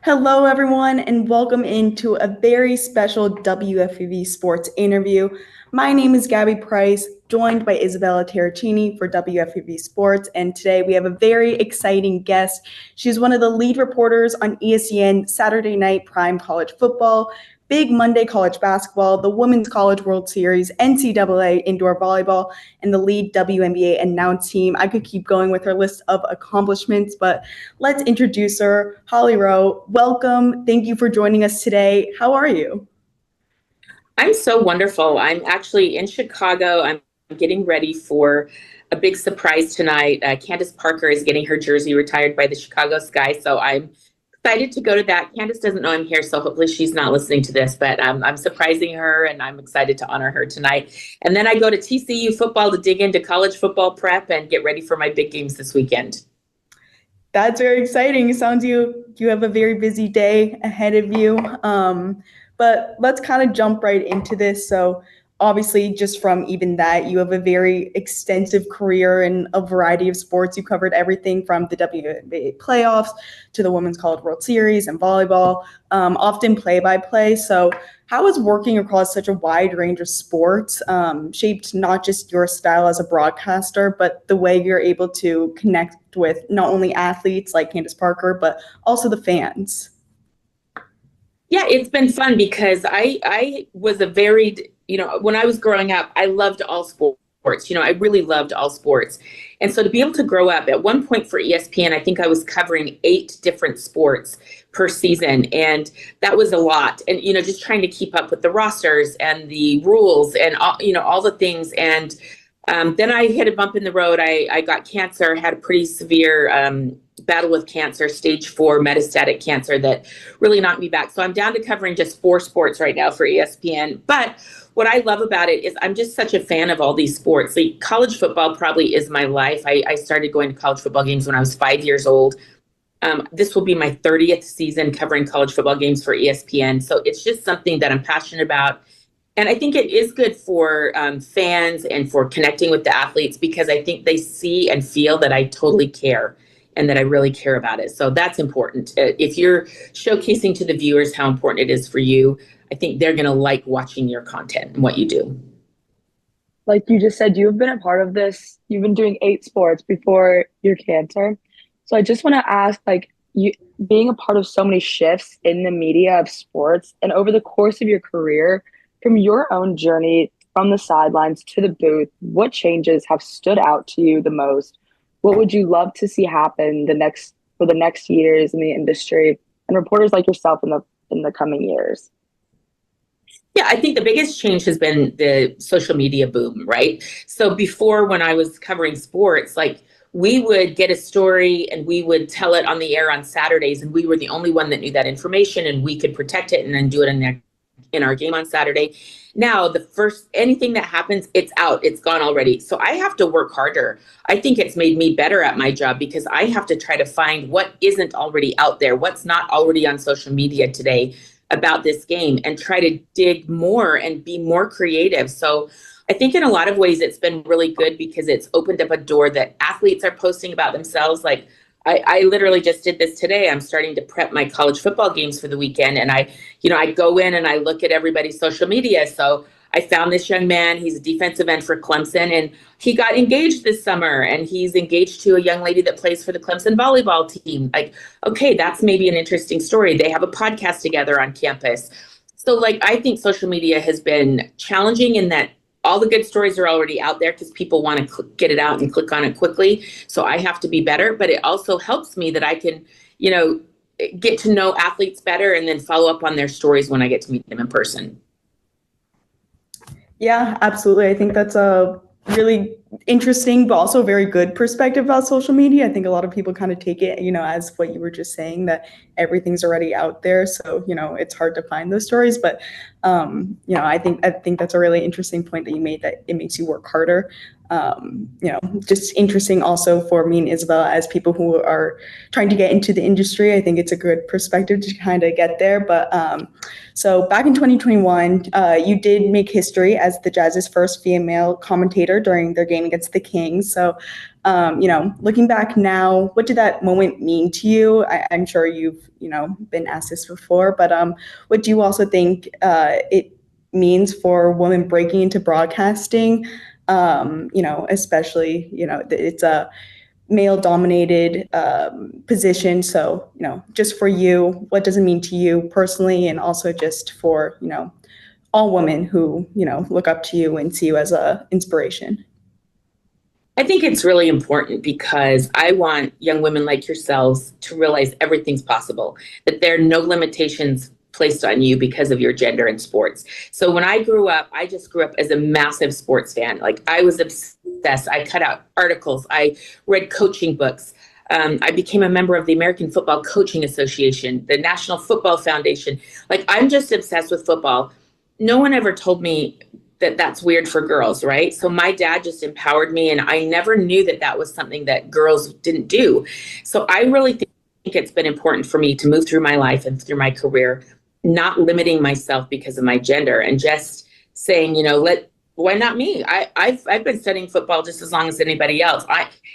Hello, everyone, and welcome into a very special WFUV sports interview. My name is Gabby Price, joined by Isabella Terracini for WFUV Sports, and today we have a very exciting guest. She's one of the lead reporters on ESPN Saturday Night Prime College Football, Big Monday College Basketball, the Women's College World Series, NCAA Indoor Volleyball, and the lead WNBA announce team. I could keep going with her list of accomplishments, but let's introduce her. Holly Rowe, welcome. Thank you for joining us today. How are you? I'm so wonderful. I'm actually in Chicago. I'm getting ready for a big surprise tonight. Candace Parker is getting her jersey retired by the Chicago Sky, so I'm excited to go to that. Candace doesn't know I'm here, so hopefully she's not listening to this, but I'm surprising her, and I'm excited to honor her tonight. And then I go to TCU football to dig into college football prep and get ready for my big games this weekend. That's very exciting. It sounds you have a very busy day ahead of you. But let's kind of jump right into this. So obviously, just from even that, you have a very extensive career in a variety of sports. You covered everything from the WNBA playoffs to the Women's College World Series and volleyball, often play-by-play. So how has working across such a wide range of sports shaped not just your style as a broadcaster, but the way you're able to connect with not only athletes like Candace Parker, but also the fans? Yeah, it's been fun because I was a varied, when I was growing up, I loved all sports. I really loved all sports. And so to be able to grow up at one point for ESPN, I think I was covering 8 different sports per season. And that was a lot. And, just trying to keep up with the rosters and the rules and, all the things. And then I hit a bump in the road. I got cancer, had a pretty severe battle with cancer, stage 4 metastatic cancer that really knocked me back. So I'm down to covering just 4 sports right now for ESPN. But what I love about it is I'm just such a fan of all these sports. Like, college football probably is my life. I started going to college football games when I was 5 years old. This will be my 30th season covering college football games for ESPN. So it's just something that I'm passionate about. And I think it is good for fans and for connecting with the athletes, because I think they see and feel that I totally care and that I really care about it. So that's important. If you're showcasing to the viewers how important it is for you, I think they're going to like watching your content and what you do. Like you just said, you've been a part of this. You've been doing 8 sports before your cancer. So I just want to ask, like, you being a part of so many shifts in the media of sports and over the course of your career, from your own journey from the sidelines to the booth, what changes have stood out to you the most? What would you love to see happen for the next years in the industry and reporters like yourself in the coming years? Yeah, I think the biggest change has been the social media boom, right? So before, when I was covering sports, like, we would get a story and we would tell it on the air on Saturdays, and we were the only one that knew that information, and we could protect it and then do it in our game on Saturday. Now, anything that happens, it's out, it's gone already. So I have to work harder. I think it's made me better at my job because I have to try to find what isn't already out there, what's not already on social media today about this game, and try to dig more and be more creative. So I think in a lot of ways it's been really good because it's opened up a door that athletes are posting about themselves. Like, I literally just did this today. I'm starting to prep my college football games for the weekend. And I go in and I look at everybody's social media. So I found this young man. He's a defensive end for Clemson, and he got engaged this summer, and he's engaged to a young lady that plays for the Clemson volleyball team. Like, okay, that's maybe an interesting story. They have a podcast together on campus. So, like, I think social media has been challenging in that all the good stories are already out there because people want to get it out and click on it quickly. So I have to be better, but it also helps me that I can, get to know athletes better and then follow up on their stories when I get to meet them in person. Yeah, absolutely. I think that's a really interesting, but also very good perspective about social media. I think a lot of people kind of take it, as what you were just saying, that everything's already out there. So, it's hard to find those stories. But, I think that's a really interesting point that you made, that it makes you work harder. Just interesting also for me and Isabella as people who are trying to get into the industry. I think it's a good perspective to kind of get there. But so back in 2021, you did make history as the Jazz's first female commentator during their game against the Kings. So Looking back now, what did that moment mean to you? I'm sure you've, been asked this before, but what do you also think it means for women breaking into broadcasting? Especially, it's a male dominated position. So, just for you, what does it mean to you personally? And also just for, all women who, look up to you and see you as a inspiration. I think it's really important because I want young women like yourselves to realize everything's possible, that there are no limitations placed on you because of your gender in sports. So when I grew up, I just grew up as a massive sports fan. Like I was obsessed. I cut out articles. I read coaching books. I became a member of the American Football Coaching Association, the National Football Foundation. Like I'm just obsessed with football. No one ever told me that that's weird for girls, right? So my dad just empowered me, and I never knew that that was something that girls didn't do. So I really think it's been important for me to move through my life and through my career, not limiting myself because of my gender, and just saying, why not me? I've been studying football just as long as anybody else.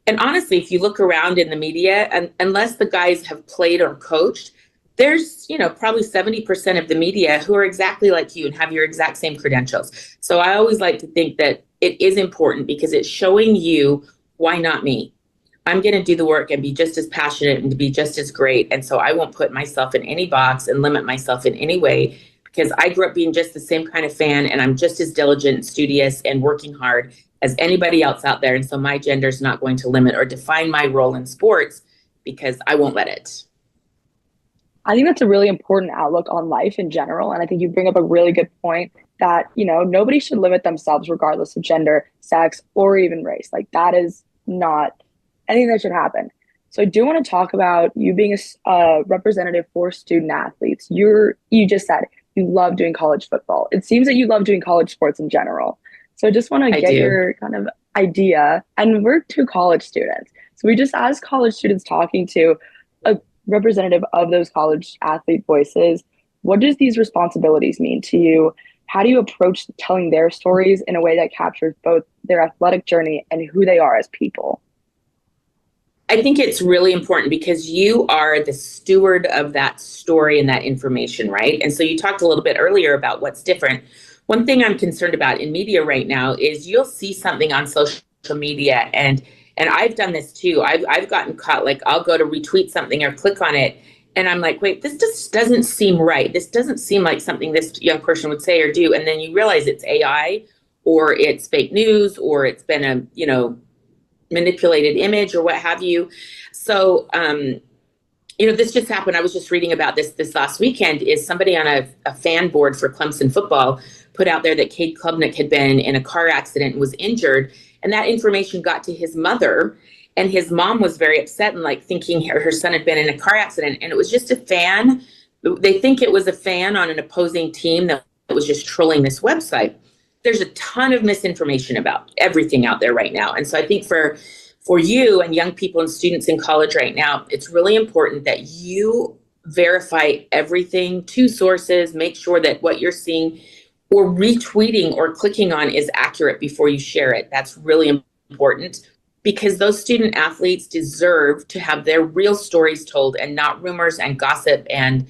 And honestly, if you look around in the media, and unless the guys have played or coached, there's, probably 70% of the media who are exactly like you and have your exact same credentials. So I always like to think that it is important because it's showing you, why not me? I'm going to do the work and be just as passionate and to be just as great. And so I won't put myself in any box and limit myself in any way, because I grew up being just the same kind of fan, and I'm just as diligent and studious and working hard as anybody else out there. And so my gender is not going to limit or define my role in sports, because I won't let it. I think that's a really important outlook on life in general. And I think you bring up a really good point that, nobody should limit themselves regardless of gender, sex, or even race. Like that is not anything that should happen. So I do want to talk about you being a representative for student athletes. You just said you love doing college football. It seems that you love doing college sports in general. So I just want to get your kind of idea. And we're two college students. So we just asked college students talking to a representative of those college athlete voices, what does these responsibilities mean to you? How do you approach telling their stories in a way that captures both their athletic journey and who they are as people? I think it's really important because you are the steward of that story and that information, right? And so you talked a little bit earlier about what's different. One thing I'm concerned about in media right now is you'll see something on social media, and I've done this too. I've gotten caught, like I'll go to retweet something or click on it, and I'm like, wait, this just doesn't seem right. This doesn't seem like something this young person would say or do. And then you realize it's AI, or it's fake news, or it's been a, manipulated image or what have you. So, this just happened. I was just reading about this last weekend. Is somebody on a fan board for Clemson football put out there that Cade Klubnik had been in a car accident and was injured. And that information got to his mother, and his mom was very upset and like thinking her son had been in a car accident. And it was just a fan. They think it was a fan on an opposing team that was just trolling this website. There's a ton of misinformation about everything out there right now. And so I think for you and young people and students in college right now, it's really important that you verify everything, two sources, make sure that what you're seeing or retweeting or clicking on is accurate before you share it. That's really important, because those student athletes deserve to have their real stories told and not rumors and gossip and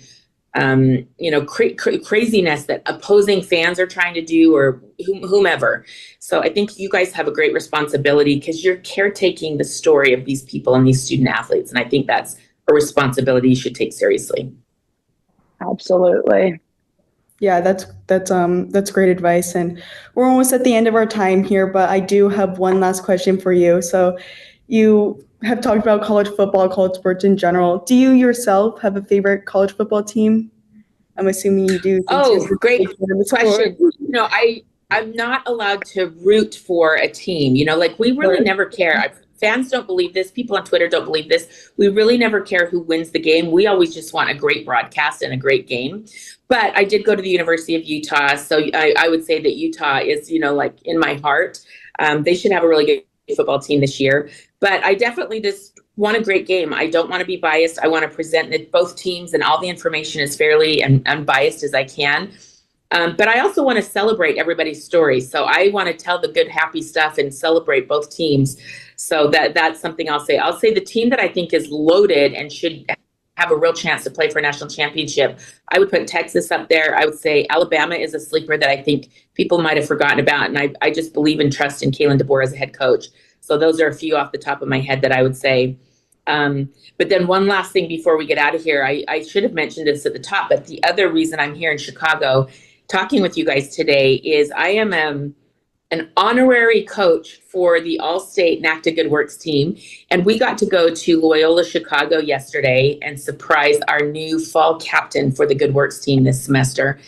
craziness that opposing fans are trying to do, or whomever. So I think you guys have a great responsibility because you're caretaking the story of these people and these student athletes. And I think that's a responsibility you should take seriously. Absolutely. Yeah, that's great advice. And we're almost at the end of our time here, but I do have one last question for you. So you have talked about college football, college sports in general. Do you yourself have a favorite college football team? I'm assuming you do. Oh, great question. I'm not allowed to root for a team. Like we really never care. Fans don't believe this. People on Twitter don't believe this. We really never care who wins the game. We always just want a great broadcast and a great game. But I did go to the University of Utah. So I would say that Utah is, like in my heart. They should have a really good football team this year. But I definitely just want a great game. I don't want to be biased. I want to present that both teams and all the information as fairly and unbiased as I can. But I also want to celebrate everybody's story. So I want to tell the good, happy stuff and celebrate both teams. So that's something I'll say. I'll say the team that I think is loaded and should have a real chance to play for a national championship, I would put Texas up there. I would say Alabama is a sleeper that I think people might have forgotten about. And I just believe and trust in Kalen DeBoer as a head coach. So those are a few off the top of my head that I would say. But then one last thing before we get out of here, I should have mentioned this at the top, but the other reason I'm here in Chicago talking with you guys today is I am an honorary coach for the All-State NACTA Good Works team. And we got to go to Loyola Chicago yesterday and surprise our new fall captain for the Good Works team this semester.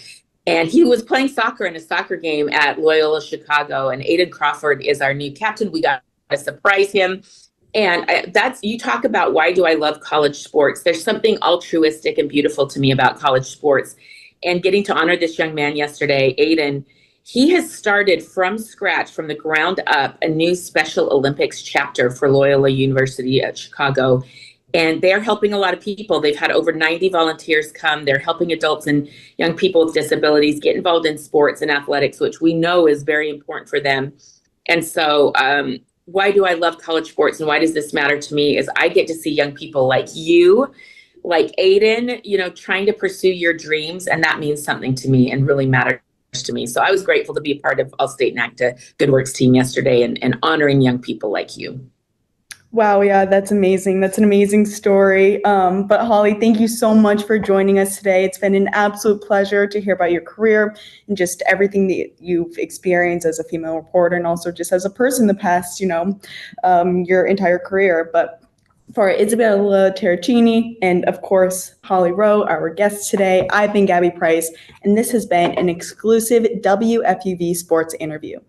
And he was playing soccer in a soccer game at Loyola Chicago. And Aiden Crawford is our new captain. We got to surprise him. And that's, you talk about why do I love college sports? There's something altruistic and beautiful to me about college sports. And getting to honor this young man yesterday, Aiden, he has started from scratch, from the ground up, a new Special Olympics chapter for Loyola University at Chicago. And they're helping a lot of people. They've had over 90 volunteers come. They're helping adults and young people with disabilities get involved in sports and athletics, which we know is very important for them. And so why do I love college sports and why does this matter to me is I get to see young people like you, like Aiden, trying to pursue your dreams. And that means something to me and really matters to me. So I was grateful to be a part of All-State NACTA Good Works team yesterday and honoring young people like you. Wow, yeah, that's amazing. That's an amazing story. But Holly, thank you so much for joining us today. It's been an absolute pleasure to hear about your career and just everything that you've experienced as a female reporter and also just as a person the past, your entire career. But for Isabella Terracini and, of course, Holly Rowe, our guests today, I've been Gabby Price, and this has been an exclusive WFUV Sports interview.